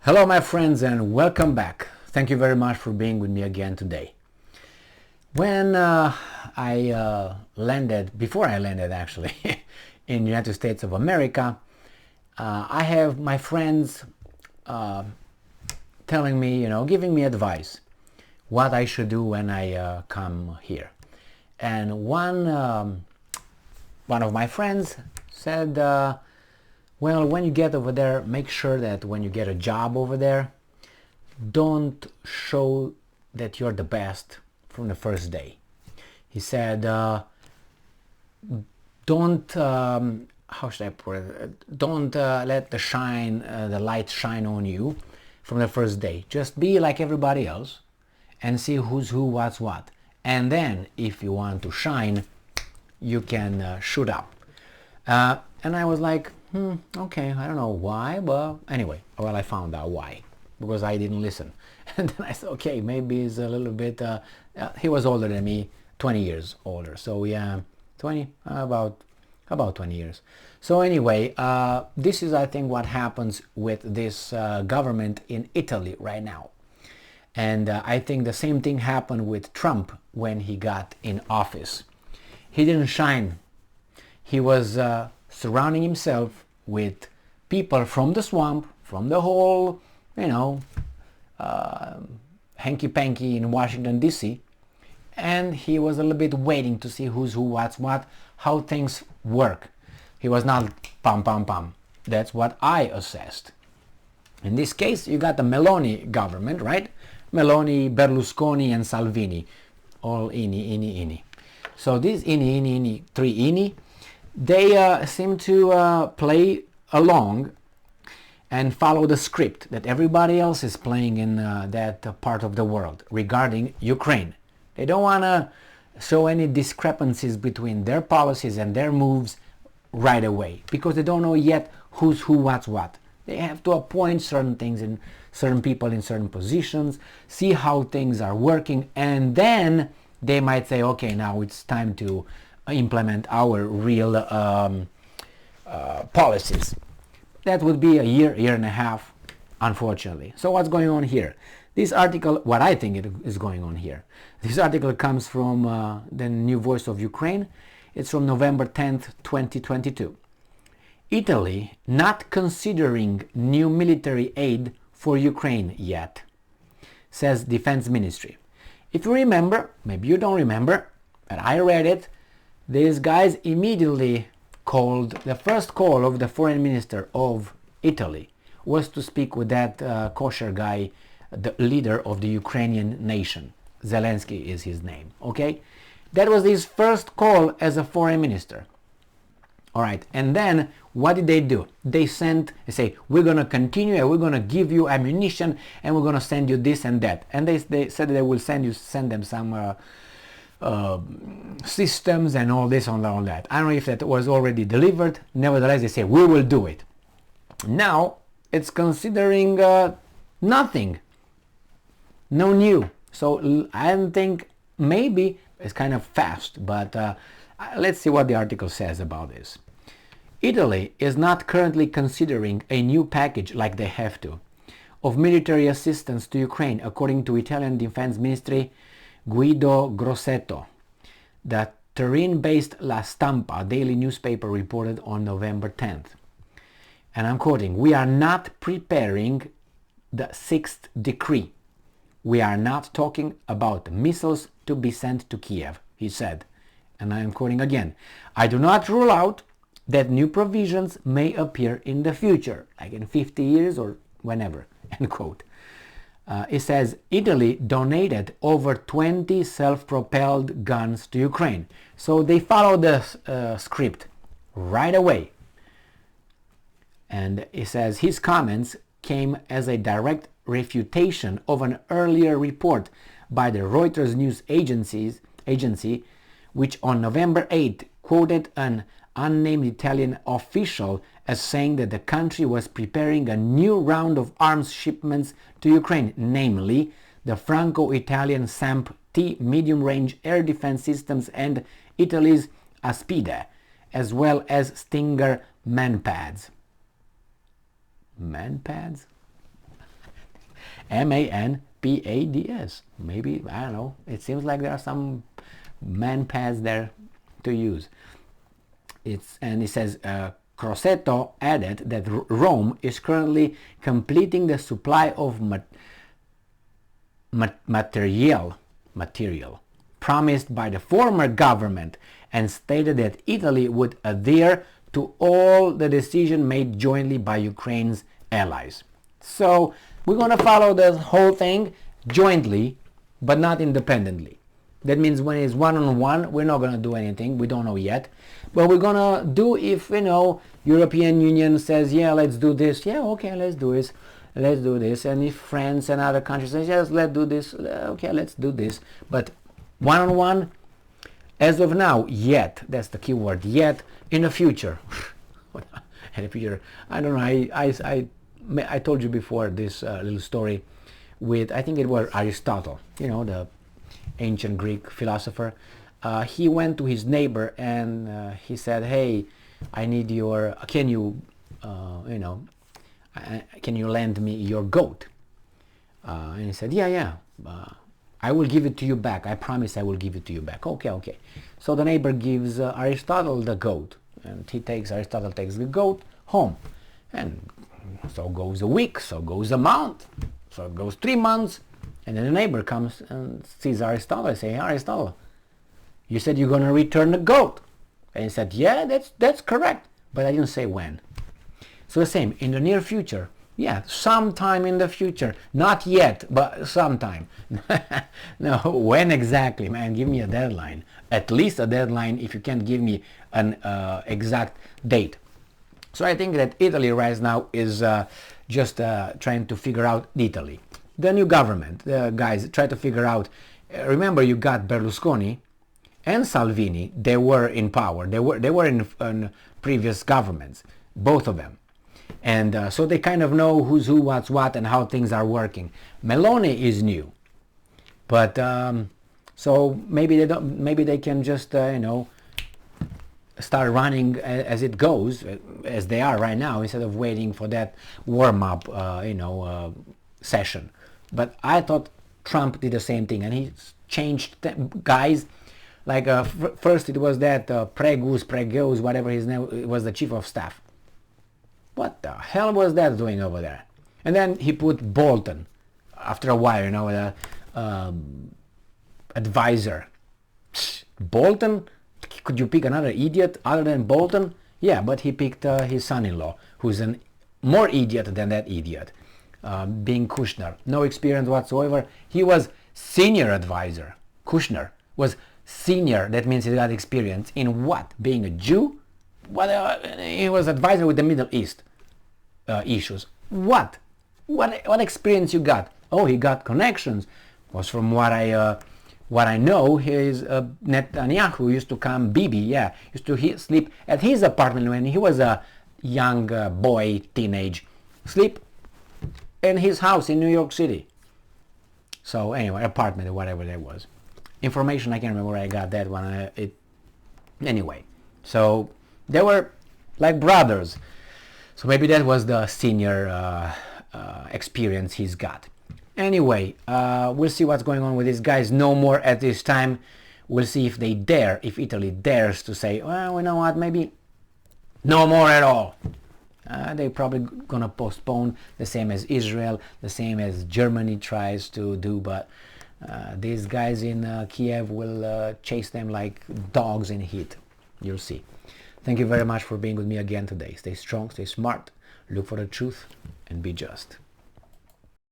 Hello my friends and welcome back. Thank you very much for being with me again today. When before I landed actually in the United States of America, I have my friends telling me, giving me advice what I should do when I come here. And one of my friends said, well, when you get over there, make sure that when you get a job over there, don't show that you're the best from the first day. He said, don't, how should I put it, don't let the light shine on you from the first day. Just be like everybody else and see who's who, what's what. And then if you want to shine, you can shoot up. And I was like, okay, I don't know why, but anyway, well, I found out why, because I didn't listen. And then I said, okay, maybe he's a little bit, he was older than me, 20 years older. So yeah, 20, about 20 years. So anyway, this is, I think, what happens with this government in Italy right now. And I think the same thing happened with Trump when he got in office. He didn't shine. He was surrounding himself with people from the swamp, from the whole, hanky-panky in Washington, D.C., and he was a little bit waiting to see who's who, what's what, how things work. He was not pam, pam, pam. That's what I assessed. In this case, you got the Meloni government, right? Meloni, Berlusconi, and Salvini, all ini. So these three ini, they seem to play along and follow the script that everybody else is playing in that part of the world regarding Ukraine. They don't want to show any discrepancies between their policies and their moves right away, because they don't know yet who's who, what's what. They have to appoint certain things in certain people in certain positions, see how things are working, and then they might say, okay, now it's time to implement our real policies. That would be a year and a half, unfortunately. So what's going on here? This article, what I think is going on here, this article comes from the New Voice of Ukraine. It's from November 10th, 2022. Italy not considering new military aid for Ukraine yet, says Defense Ministry. If you remember, maybe you don't remember, but I read it, these guys immediately called, the first call of the foreign minister of Italy was to speak with that kosher guy, the leader of the Ukrainian nation. Zelensky is his name, okay? That was his first call as a foreign minister. All right, and then what did they do? They say, we're going to continue and we're going to give you ammunition and we're going to send you this and that. And they said they will send them some systems and all this and all that. I don't know if that was already delivered. Nevertheless, they say, we will do it. Now, it's considering nothing. No new. So I think maybe it's kind of fast, but let's see what the article says about this. Italy is not currently considering a new package, like they have to, of military assistance to Ukraine, according to Italian Defense Ministry Guido Grosseto. The Turin-based La Stampa daily newspaper reported on November 10th. And I'm quoting, "We are not preparing the sixth decree. We are not talking about missiles to be sent to Kiev," he said. And I am quoting again, "I do not rule out that new provisions may appear in the future, like in 50 years or whenever," end quote. It says Italy donated over 20 self-propelled guns to Ukraine. So they followed the script right away. And it says his comments came as a direct refutation of an earlier report by the Reuters news agency, which on November 8 quoted an unnamed Italian official as saying that the country was preparing a new round of arms shipments to Ukraine, namely the Franco-Italian SAMP-T medium-range air defense systems and Italy's Aspide, as well as Stinger manpads. Manpads? MANPADS. Maybe, I don't know, it seems like there are some man pads there to use. And it says, Crosetto added that Rome is currently completing the supply of material promised by the former government, and stated that Italy would adhere to all the decisions made jointly by Ukraine's allies. So we're going to follow the whole thing jointly, but not independently. That means when it's one-on-one, we're not going to do anything. We don't know yet. But we're going to do if, European Union says, yeah, let's do this. Yeah, okay, let's do this. Let's do this. And if France and other countries say, yes, let's do this. Okay, let's do this. But one-on-one, as of now, yet, that's the key word, yet, in the future. In the future, I don't know, I told you before this little story with, I think it was Aristotle, the ancient Greek philosopher. He went to his neighbor and he said, hey, I need your, can you lend me your goat? And he said, yeah, I will give it to you back. I promise I will give it to you back. Okay. So the neighbor gives Aristotle the goat, and Aristotle takes the goat home. And so goes a week, so goes a month, so it goes 3 months, and then the neighbor comes and sees Aristotle and say, Aristotle, you said you're going to return the goat. And he said, yeah, that's correct, but I didn't say when. So the same, in the near future, yeah, sometime in the future, not yet, but sometime. No, when exactly, man? Give me a deadline, at least a deadline if you can't give me an exact date. So I think that Italy right now is just trying to figure out Italy. The new government, guys, try to figure out, remember you got Berlusconi and Salvini, they were in power, they were in previous governments, both of them. And so they kind of know who's who, what's what, and how things are working. Meloni is new, but so maybe they can just start running as it goes, as they are right now, instead of waiting for that warm-up session. But I thought Trump did the same thing, and he changed guys. Like first it was that Pregos, whatever his name was, the chief of staff. What the hell was that doing over there? And then he put Bolton. After a while, the advisor. Bolton? Could you pick another idiot other than Bolton? Yeah, but he picked his son-in-law, who's a more idiot than that idiot, being Kushner. No experience whatsoever. He was senior advisor. Kushner was senior. That means he got experience in what? Being a Jew? He was advisor with the Middle East issues. What experience you got? Oh, he got connections. Was from what I know, Netanyahu used to come, Bibi, used to sleep at his apartment when he was a young boy, teenage, sleep in his house in New York City. So anyway, apartment or whatever that was. Information, I can't remember where I got that one. Anyway, so they were like brothers. So maybe that was the senior experience he's got. Anyway, we'll see what's going on with these guys. No more at this time. We'll see if if Italy dares to say, well, you know what, maybe no more at all. They're probably gonna postpone, the same as Israel, the same as Germany tries to do, but these guys in Kiev will chase them like dogs in heat. You'll see. Thank you very much for being with me again today. Stay strong, stay smart, look for the truth, and be just.